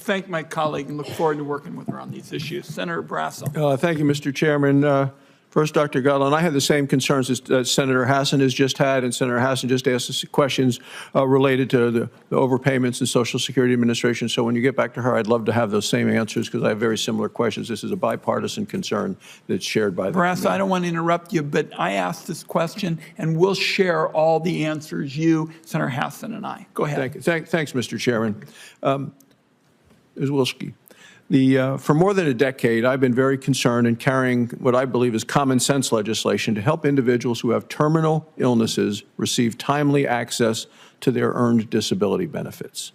thank my colleague and look forward to working with her on these issues. Senator Barrasso. Thank you, Mr. Chairman. First, Dr. Gutland, I had the same concerns as Senator Hassan has just had, and Senator Hassan just asked us questions related to the overpayments in Social Security Administration. So when you get back to her, I'd love to have those same answers because I have very similar questions. This is a bipartisan concern that's shared by the Barrasso, committee. I don't want to interrupt you, but I asked this question, and we'll share all the answers, you, Senator Hassan, and I. Go ahead. Thank you. Thanks, Mr. Chairman. Ms. Wilski. For more than a decade, I've been very concerned in carrying what I believe is common sense legislation to help individuals who have terminal illnesses receive timely access to their earned disability benefits.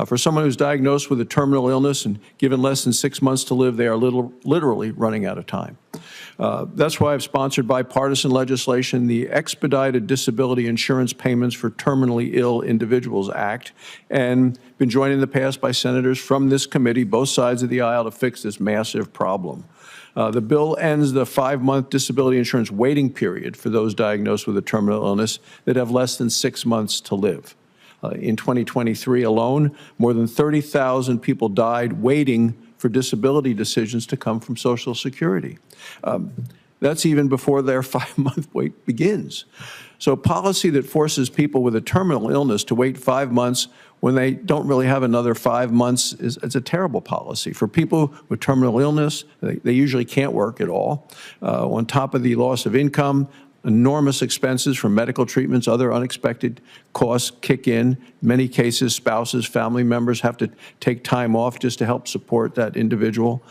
For someone who's diagnosed with a terminal illness and given less than 6 months to live, they are literally running out of time. That's why I've sponsored bipartisan legislation, the Expedited Disability Insurance Payments for Terminally Ill Individuals Act, and been joined in the past by senators from this committee, both sides of the aisle, to fix this massive problem. The bill ends the 5-month disability insurance waiting period for those diagnosed with a terminal illness that have less than 6 months to live. In 2023 alone, more than 30,000 people died waiting for disability decisions to come from Social Security. That's even before their 5-month wait begins. So policy that forces people with a terminal illness to wait 5 months when they don't really have another 5 months it's a terrible policy. For people with terminal illness, they usually can't work at all. On top of the loss of income, enormous expenses from medical treatments, other unexpected costs kick in. In many cases, spouses, family members have to take time off just to help support that individual.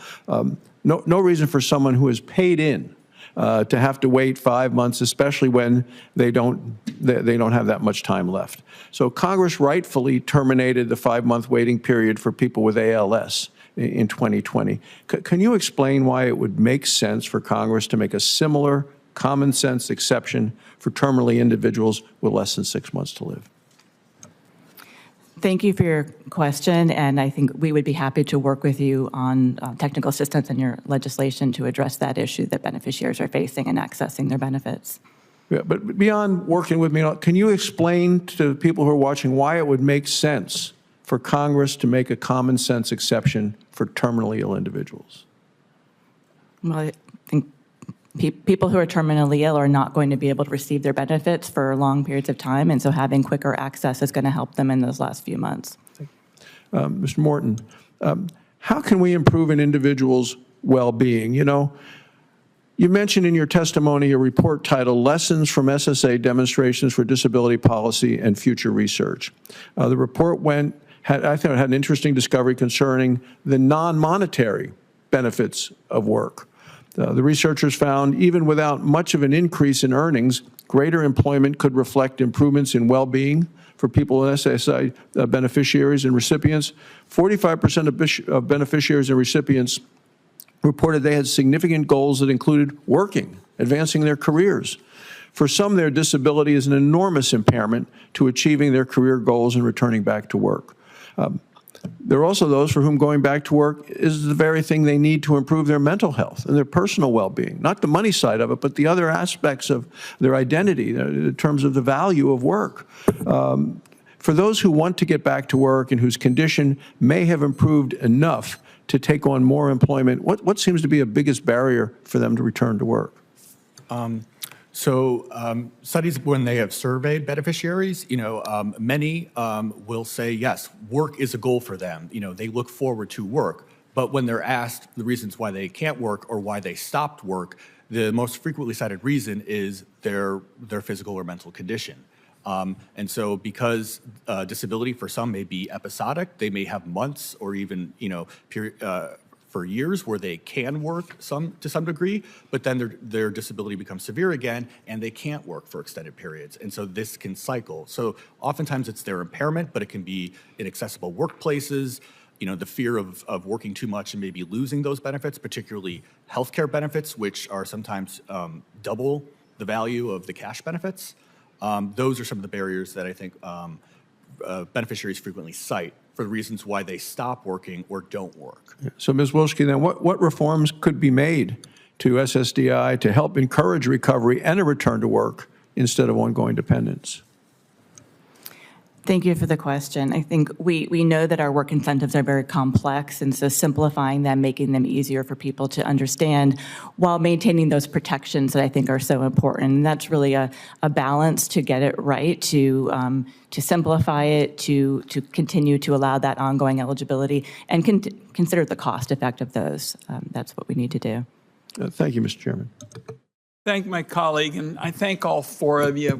No reason for someone who is paid in to have to wait 5 months, especially when they don't have that much time left. So Congress rightfully terminated the 5-month waiting period for people with ALS in 2020. Can you explain why it would make sense for Congress to make a similar common sense exception for terminally individuals with less than 6 months to live? Thank you for your question, and I think we would be happy to work with you on technical assistance in your legislation to address that issue that beneficiaries are facing in accessing their benefits. Yeah, but beyond working with me, can you explain to people who are watching why it would make sense for Congress to make a common sense exception for terminally ill individuals? Well, I think people who are terminally ill are not going to be able to receive their benefits for long periods of time, and so having quicker access is going to help them in those last few months. Mr. Morton, how can we improve an individual's well-being? You know, you mentioned in your testimony a report titled Lessons from SSA Demonstrations for Disability Policy and Future Research. The report I think it had an interesting discovery concerning the non-monetary benefits of work. The researchers found even without much of an increase in earnings, greater employment could reflect improvements in well-being for people with SSI beneficiaries and recipients. 45% of beneficiaries and recipients reported they had significant goals that included working, advancing their careers. For some, their disability is an enormous impairment to achieving their career goals and returning back to work. There are also those for whom going back to work is the very thing they need to improve their mental health and their personal well-being, not the money side of it, but the other aspects of their identity in terms of the value of work. For those who want to get back to work and whose condition may have improved enough to take on more employment, what seems to be the biggest barrier for them to return to work? Studies, when they have surveyed beneficiaries, many will say, yes, work is a goal for them. They look forward to work. But when they're asked the reasons why they can't work or why they stopped work, the most frequently cited reason is their physical or mental condition. And so because disability for some may be episodic, they may have months or even, for years where they can work to some degree, but then their disability becomes severe again and they can't work for extended periods. And so this can cycle. So oftentimes it's their impairment, but it can be inaccessible workplaces, the fear of working too much and maybe losing those benefits, particularly healthcare benefits, which are sometimes double the value of the cash benefits. Those are some of the barriers that I think beneficiaries frequently cite for the reasons why they stop working or don't work. So, Ms. Wilski, then what reforms could be made to SSDI to help encourage recovery and a return to work instead of ongoing dependence? Thank you for the question. I think we know that our work incentives are very complex, and so simplifying them, making them easier for people to understand while maintaining those protections that I think are so important. And that's really a balance to get it right, to simplify it, to continue to allow that ongoing eligibility, and consider the cost effect of those. That's what we need to do. Thank you, Mr. Chairman. Thank my colleague, and I thank all four of you.